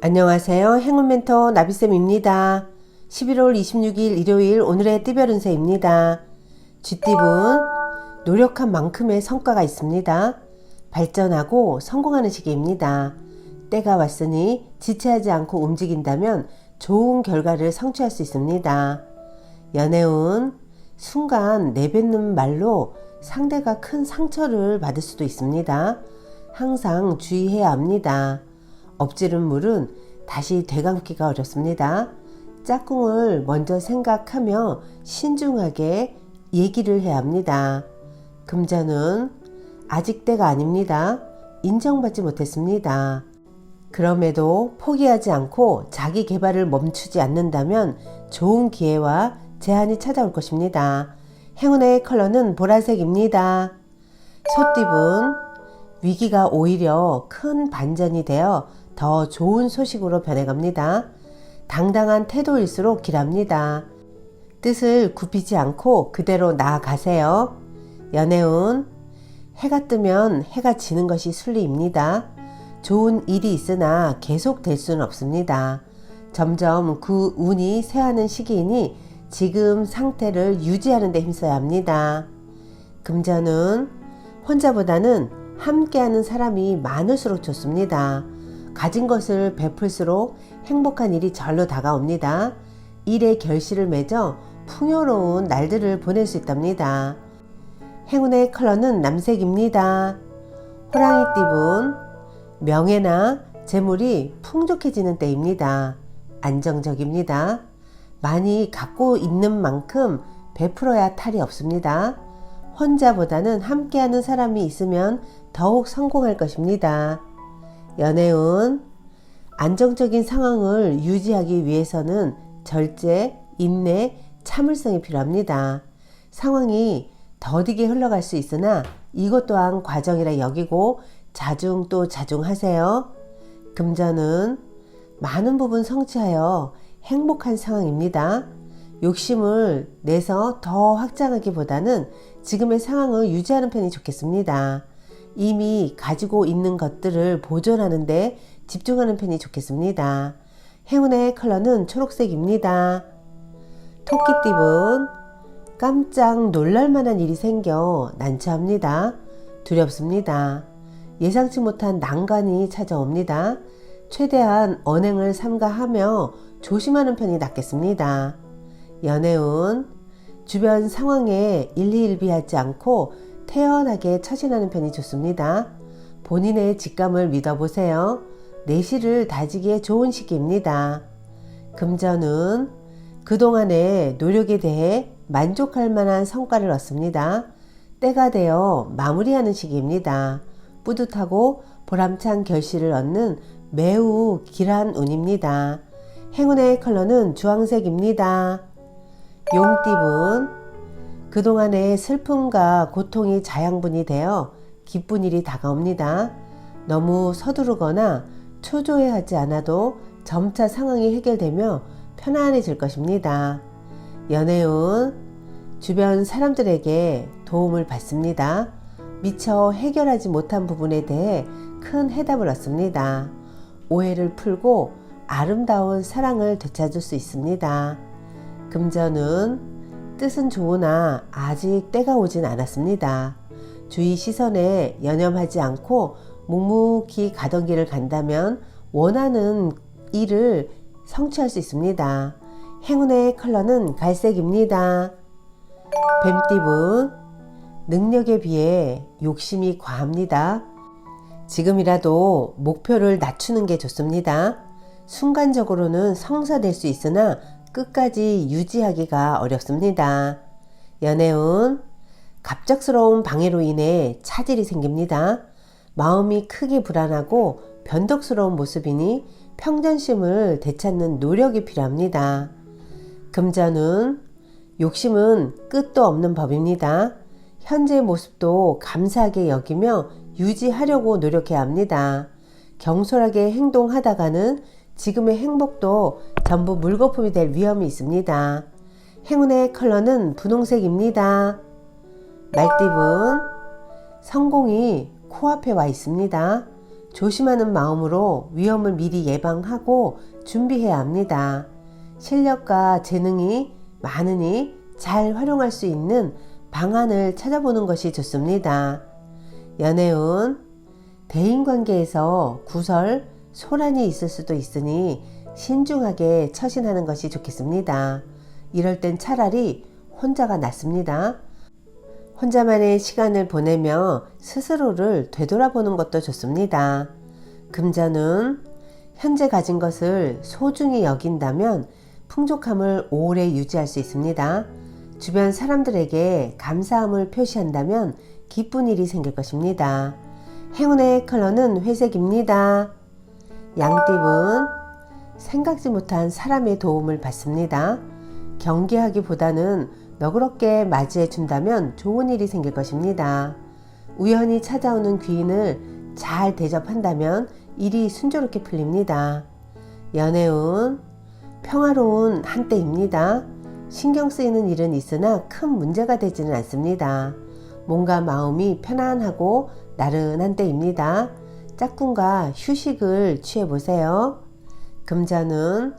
안녕하세요. 행운멘토 나비쌤입니다. 11월 26일 일요일 오늘의 띠별 운세입니다. 쥐띠분 노력한 만큼의 성과가 있습니다. 발전하고 성공하는 시기입니다. 때가 왔으니 지체하지 않고 움직인다면 좋은 결과를 성취할 수 있습니다. 연애운 순간 내뱉는 말로 상대가 큰 상처를 받을 수도 있습니다. 항상 주의해야 합니다. 엎지른 물은 다시 되감기가 어렵습니다. 짝꿍을 먼저 생각하며 신중하게 얘기를 해야 합니다. 금전은 아직 때가 아닙니다. 인정받지 못했습니다. 그럼에도 포기하지 않고 자기 개발을 멈추지 않는다면 좋은 기회와 제한이 찾아올 것입니다. 행운의 컬러는 보라색입니다. 소띠분 위기가 오히려 큰 반전이 되어 더 좋은 소식으로 변해갑니다. 당당한 태도일수록 길합니다. 뜻을 굽히지 않고 그대로 나아가세요. 연애운 해가 뜨면 해가 지는 것이 순리입니다. 좋은 일이 있으나 계속될 수는 없습니다. 점점 그 운이 쇠하는 시기이니 지금 상태를 유지하는 데 힘써야 합니다. 금전은 혼자보다는 함께하는 사람이 많을수록 좋습니다. 가진 것을 베풀수록 행복한 일이 절로 다가옵니다. 일의 결실을 맺어 풍요로운 날들을 보낼 수 있답니다. 행운의 컬러는 남색입니다. 호랑이띠분 명예나 재물이 풍족해지는 때입니다. 안정적입니다. 많이 갖고 있는 만큼 베풀어야 탈이 없습니다. 혼자보다는 함께하는 사람이 있으면 더욱 성공할 것입니다. 연애운 안정적인 상황을 유지하기 위해서는 절제, 인내, 참을성이 필요합니다. 상황이 더디게 흘러갈 수 있으나 이것 또한 과정이라 여기고 자중 또 자중하세요. 금전은 많은 부분 성취하여 행복한 상황입니다. 욕심을 내서 더 확장하기보다는 지금의 상황을 유지하는 편이 좋겠습니다. 이미 가지고 있는 것들을 보존하는 데 집중하는 편이 좋겠습니다. 행운의 컬러는 초록색입니다. 토끼띠분 깜짝 놀랄만한 일이 생겨 난처합니다. 두렵습니다. 예상치 못한 난관이 찾아옵니다. 최대한 언행을 삼가하며 조심하는 편이 낫겠습니다. 연애운 주변 상황에 일희일비하지 않고 태연하게 처신하는 편이 좋습니다. 본인의 직감을 믿어보세요. 내실을 다지기에 좋은 시기입니다. 금전은 그동안의 노력에 대해 만족할 만한 성과를 얻습니다. 때가 되어 마무리하는 시기입니다. 뿌듯하고 보람찬 결실을 얻는 매우 길한 운입니다. 행운의 컬러는 주황색입니다. 용띠분 그동안의 슬픔과 고통이 자양분이 되어 기쁜 일이 다가옵니다. 너무 서두르거나 초조해하지 않아도 점차 상황이 해결되며 편안해질 것입니다. 연애운 주변 사람들에게 도움을 받습니다. 미처 해결하지 못한 부분에 대해 큰 해답을 얻습니다. 오해를 풀고 아름다운 사랑을 되찾을 수 있습니다. 금전은 뜻은 좋으나 아직 때가 오진 않았습니다. 주위 시선에 연연하지 않고 묵묵히 가던 길을 간다면 원하는 일을 성취할 수 있습니다. 행운의 컬러는 갈색입니다. 뱀띠분 능력에 비해 욕심이 과합니다. 지금이라도 목표를 낮추는 게 좋습니다. 순간적으로는 성사될 수 있으나 끝까지 유지하기가 어렵습니다. 연애운 갑작스러운 방해로 인해 차질이 생깁니다. 마음이 크게 불안하고 변덕스러운 모습이니 평정심을 되찾는 노력이 필요합니다. 금전은 욕심은 끝도 없는 법입니다. 현재의 모습도 감사하게 여기며 유지하려고 노력해야 합니다. 경솔하게 행동하다가는 지금의 행복도 전부 물거품이 될 위험이 있습니다. 행운의 컬러는 분홍색입니다. 말띠분 성공이 코앞에 와 있습니다. 조심하는 마음으로 위험을 미리 예방하고 준비해야 합니다. 실력과 재능이 많으니 잘 활용할 수 있는 방안을 찾아보는 것이 좋습니다. 연애운, 대인관계에서 구설, 소란이 있을 수도 있으니 신중하게 처신하는 것이 좋겠습니다. 이럴 땐 차라리 혼자가 낫습니다. 혼자만의 시간을 보내며 스스로를 되돌아보는 것도 좋습니다. 금전운, 현재 가진 것을 소중히 여긴다면 풍족함을 오래 유지할 수 있습니다. 주변 사람들에게 감사함을 표시한다면 기쁜 일이 생길 것입니다. 행운의 컬러는 회색입니다. 양띠분, 생각지 못한 사람의 도움을 받습니다. 경계하기보다는 너그럽게 맞이해 준다면 좋은 일이 생길 것입니다. 우연히 찾아오는 귀인을 잘 대접한다면 일이 순조롭게 풀립니다. 연애운, 평화로운 한때입니다. 신경 쓰이는 일은 있으나 큰 문제가 되지는 않습니다. 몸과 마음이 편안하고 나른한 때입니다. 짝꿍과 휴식을 취해보세요. 금전운,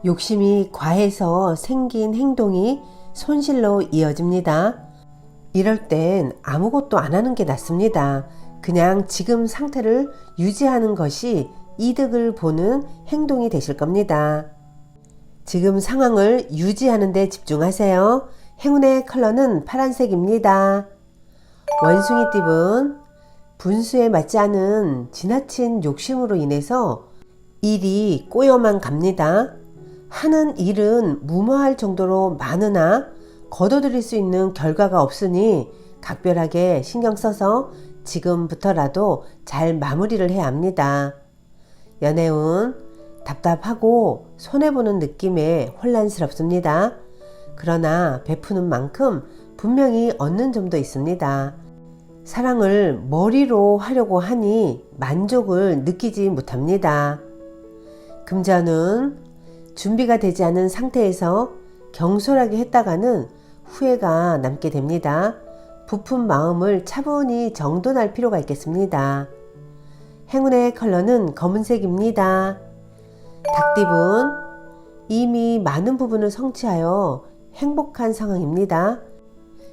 욕심이 과해서 생긴 행동이 손실로 이어집니다. 이럴 땐 아무것도 안 하는 게 낫습니다. 그냥 지금 상태를 유지하는 것이 이득을 보는 행동이 되실 겁니다. 지금 상황을 유지하는 데 집중하세요. 행운의 컬러는 파란색입니다. 원숭이띠분, 분수에 맞지 않은 지나친 욕심으로 인해서 일이 꼬여만 갑니다. 하는 일은 무모할 정도로 많으나 거둬들일 수 있는 결과가 없으니 각별하게 신경 써서 지금부터라도 잘 마무리를 해야 합니다. 연애운, 답답하고 손해보는 느낌에 혼란스럽습니다. 그러나 베푸는 만큼 분명히 얻는 점도 있습니다. 사랑을 머리로 하려고 하니 만족을 느끼지 못합니다. 금전운, 준비가 되지 않은 상태에서 경솔하게 했다가는 후회가 남게 됩니다. 부푼 마음을 차분히 정돈할 필요가 있겠습니다. 행운의 컬러는 검은색입니다. 닭띠분, 이미 많은 부분을 성취하여 행복한 상황입니다.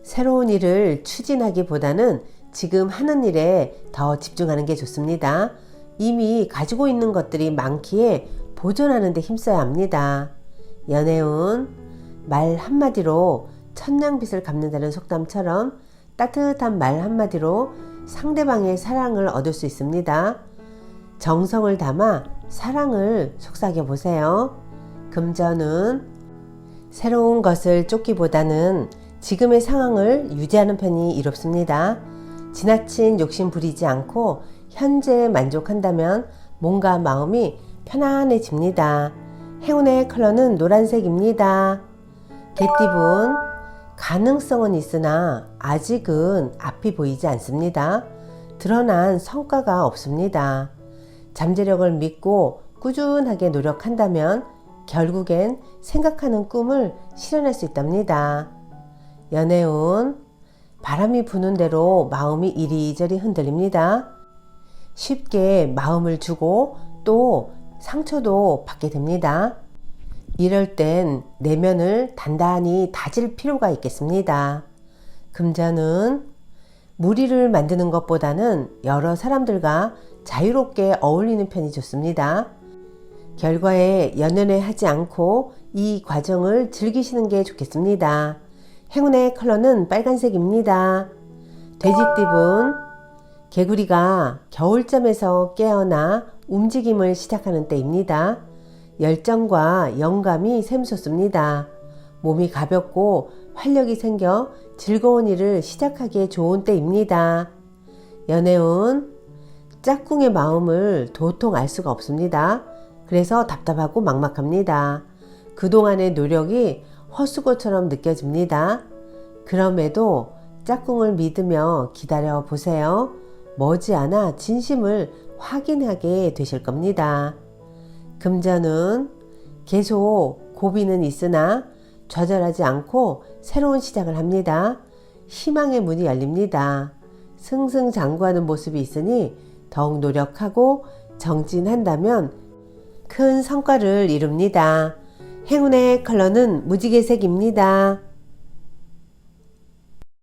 새로운 일을 추진하기보다는 지금 하는 일에 더 집중하는 게 좋습니다. 이미 가지고 있는 것들이 많기에 보존하는 데 힘써야 합니다. 연애운, 말 한마디로 천냥빚을 갚는다는 속담처럼 따뜻한 말 한마디로 상대방의 사랑을 얻을 수 있습니다. 정성을 담아 사랑을 속삭여 보세요. 금전운, 새로운 것을 쫓기보다는 지금의 상황을 유지하는 편이 이롭습니다. 지나친 욕심 부리지 않고 현재에 만족한다면 몸과 마음이 편안해집니다. 행운의 컬러는 노란색입니다. 개띠분, 가능성은 있으나 아직은 앞이 보이지 않습니다. 드러난 성과가 없습니다. 잠재력을 믿고 꾸준하게 노력한다면 결국엔 생각하는 꿈을 실현할 수 있답니다. 연애운, 바람이 부는 대로 마음이 이리저리 흔들립니다. 쉽게 마음을 주고 또 상처도 받게 됩니다. 이럴 땐 내면을 단단히 다질 필요가 있겠습니다. 금전은 무리를 만드는 것보다는 여러 사람들과 자유롭게 어울리는 편이 좋습니다. 결과에 연연해 하지 않고 이 과정을 즐기시는 게 좋겠습니다. 행운의 컬러는 빨간색입니다. 돼지띠분, 개구리가 겨울잠에서 깨어나 움직임을 시작하는 때입니다. 열정과 영감이 샘솟습니다. 몸이 가볍고 활력이 생겨 즐거운 일을 시작하기에 좋은 때입니다. 연애운, 짝꿍의 마음을 도통 알 수가 없습니다. 그래서 답답하고 막막합니다. 그동안의 노력이 헛수고처럼 느껴집니다. 그럼에도 짝꿍을 믿으며 기다려 보세요. 머지않아 진심을 확인하게 되실 겁니다. 금전은 계속 고비는 있으나 좌절하지 않고 새로운 시작을 합니다. 희망의 문이 열립니다. 승승장구하는 모습이 있으니 더욱 노력하고 정진한다면 큰 성과를 이룹니다. 행운의 컬러는 무지개색입니다.